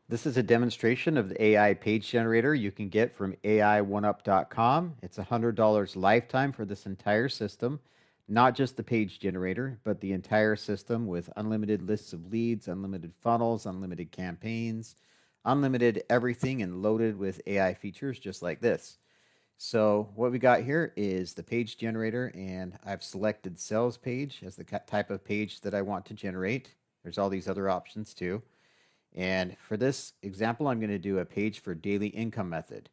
This is a demonstration of the AI page generator you can get from AI1Up.com. It's $100 lifetime for this entire system, not just the page generator, but the entire system with unlimited lists of leads, unlimited funnels, unlimited campaigns, unlimited everything, and loaded with AI features just like this. So what we got here is the page generator, and I've selected sales page as the type of page that I want to generate. There's all these other options too. And for this example, I'm going to do a page for daily income method.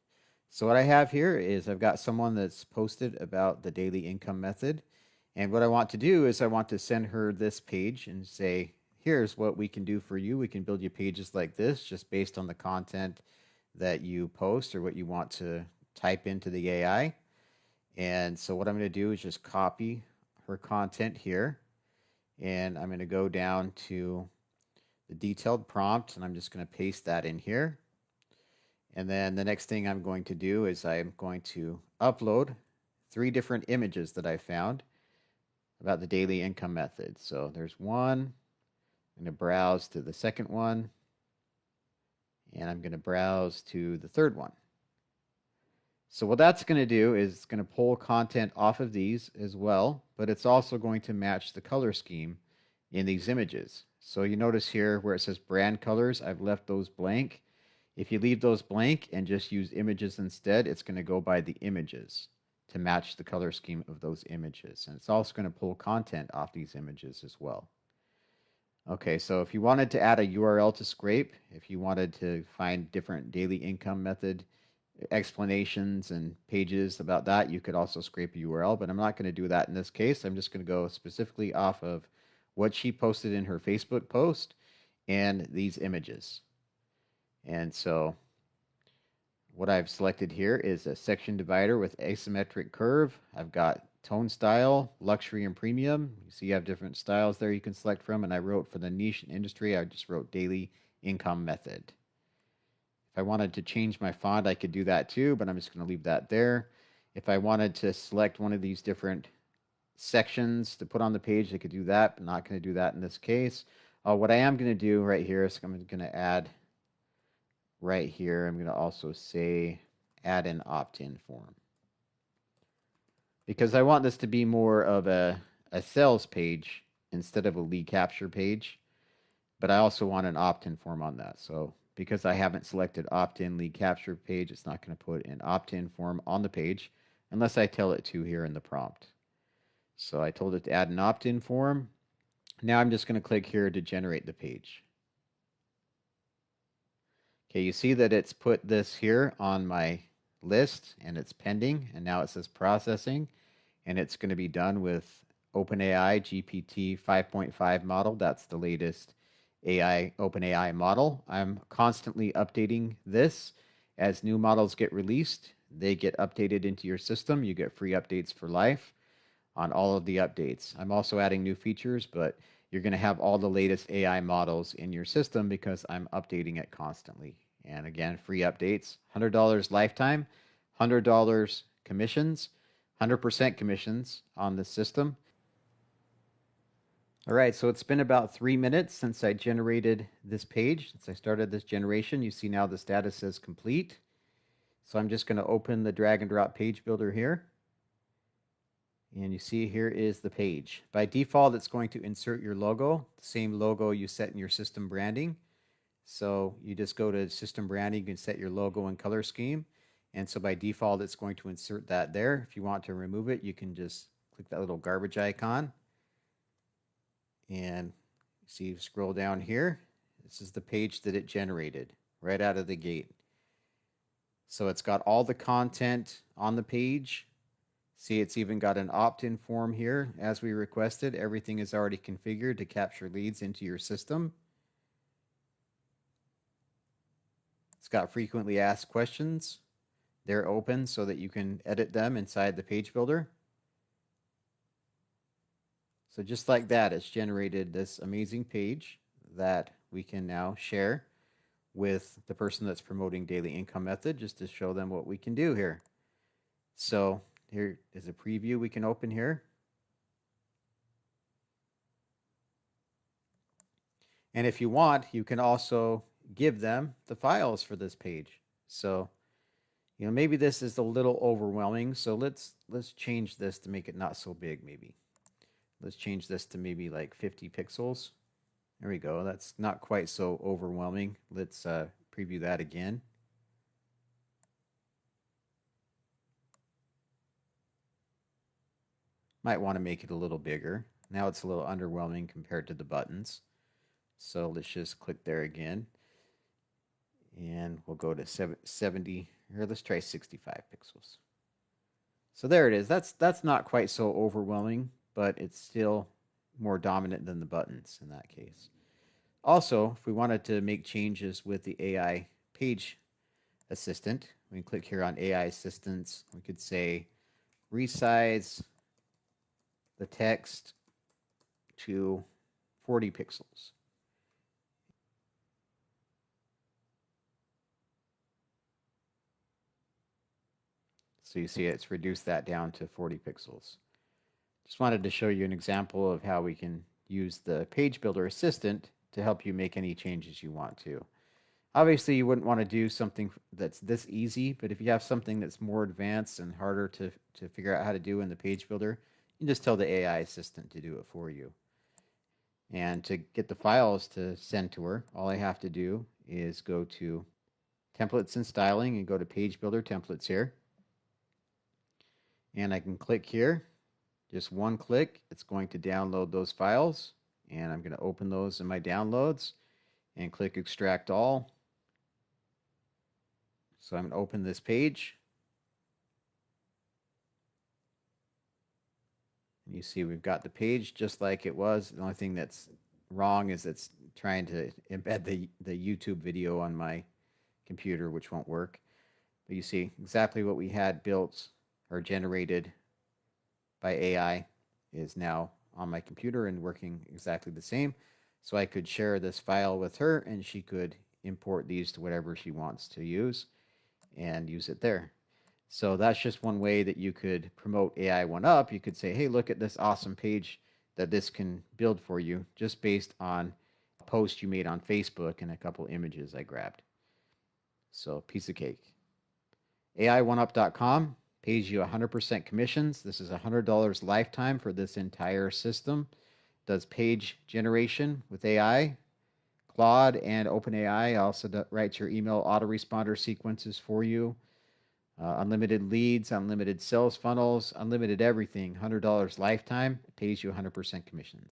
So what I have here is I've got someone that's posted about the daily income method. And what I want to do is I want to send her this page and say, here's what we can do for you. We can build you pages like this just based on the content that you post or what you want to type into the AI. And so what I'm going to do is just copy her content here. And I'm going to go down to the detailed prompt, and I'm just going to paste that in here. And then the next thing I'm going to do is I'm going to upload 3 different images that I found about the daily income method. So there's one. I'm going to browse to the second one, and I'm going to browse to the third one. So what that's going to do is it's going to pull content off of these as well, but it's also going to match the color scheme in these images. So you notice here where it says brand colors, I've left those blank. If you leave those blank and just use images instead, it's going to go by the images to match the color scheme of those images. And it's also going to pull content off these images as well. Okay, so if you wanted to add a URL to scrape, if you wanted to find different daily income method explanations and pages about that, you could also scrape a URL, but I'm not going to do that in this case. I'm just going to go specifically off of what she posted in her Facebook post and these images. And so what I've selected here is a section divider with asymmetric curve. I've got tone style, luxury, and premium. You see you have different styles there you can select from, and I wrote for the niche and industry, I just wrote daily income method. If I wanted to change my font, I could do that too, but I'm just going to leave that there. If I wanted to select one of these different sections to put on the page, I could do that, but not going to do that in this case. What I am going to do right here is I'm going to add right here, I'm going to also say add an opt-in form. Because I want this to be more of a sales page instead of a lead capture page, but I also want an opt-in form on that. So because I haven't selected opt-in lead capture page, it's not going to put an opt-in form on the page unless I tell it to here in the prompt. So I told it to add an opt-in form. Now I'm just going to click here to generate the page. Okay, you see that it's put this here on my list and it's pending, and now it says processing, and it's going to be done with OpenAI GPT 5.5 model. That's the latest OpenAI model. I'm constantly updating this. As new models get released, they get updated into your system. You get free updates for life on all of the updates. I'm also adding new features, but you're going to have all the latest AI models in your system because I'm updating it constantly. And again, free updates, $100 lifetime, $100 commissions, 100% commissions on the system. All right, so it's been about 3 minutes since I generated this page, since I started this generation. You see now the status says complete. So I'm just going to open the drag and drop page builder here. And you see here is the page. By default, it's going to insert your logo, the same logo you set in your system branding. So you just go to system branding, you can set your logo and color scheme. And so by default, it's going to insert that there. If you want to remove it, you can just click that little garbage icon. And see, scroll down here. This is the page that it generated right out of the gate. So it's got all the content on the page. See, it's even got an opt-in form here as we requested. Everything is already configured to capture leads into your system. It's got frequently asked questions. They're open so that you can edit them inside the page builder. So just like that, it's generated this amazing page that we can now share with the person that's promoting daily income method, just to show them what we can do here. So here is a preview we can open here. And if you want, you can also give them the files for this page. So, maybe this is a little overwhelming. So let's change this to make it not so big. Maybe let's change this to maybe like 50 pixels. There we go. That's not quite so overwhelming. Let's preview that again. Might want to make it a little bigger. Now it's a little underwhelming compared to the buttons. So let's just click there again. And we'll go to 70, or let's try 65 pixels. So there it is. That's not quite so overwhelming, but it's still more dominant than the buttons in that case. Also, if we wanted to make changes with the AI page assistant, we can click here on AI assistants. We could say resize the text to 40 pixels. So you see it's reduced that down to 40 pixels. Just wanted to show you an example of how we can use the Page Builder Assistant to help you make any changes you want to. Obviously, you wouldn't want to do something that's this easy, but if you have something that's more advanced and harder to figure out how to do in the Page Builder, you can just tell the AI assistant to do it for you. And to get the files to send to her, all I have to do is go to Templates and Styling and go to Page Builder Templates here. And I can click here. Just one click, it's going to download those files. And I'm going to open those in my downloads and click Extract All. So I'm going to open this page. And you see we've got the page just like it was. The only thing that's wrong is it's trying to embed the YouTube video on my computer, which won't work. But you see exactly what we had built or generated by AI is now on my computer and working exactly the same. So I could share this file with her and she could import these to whatever she wants to use and use it there. So that's just one way that you could promote AI1Up. You could say, hey, look at this awesome page that this can build for you just based on a post you made on Facebook and a couple images I grabbed. So piece of cake. AI1Up.com pays you 100% commissions. This is $100 lifetime for this entire system. Does page generation with AI. Claude and OpenAI also writes your email autoresponder sequences for you. Unlimited leads, unlimited sales funnels, unlimited everything. $100 lifetime. It pays you 100% commissions.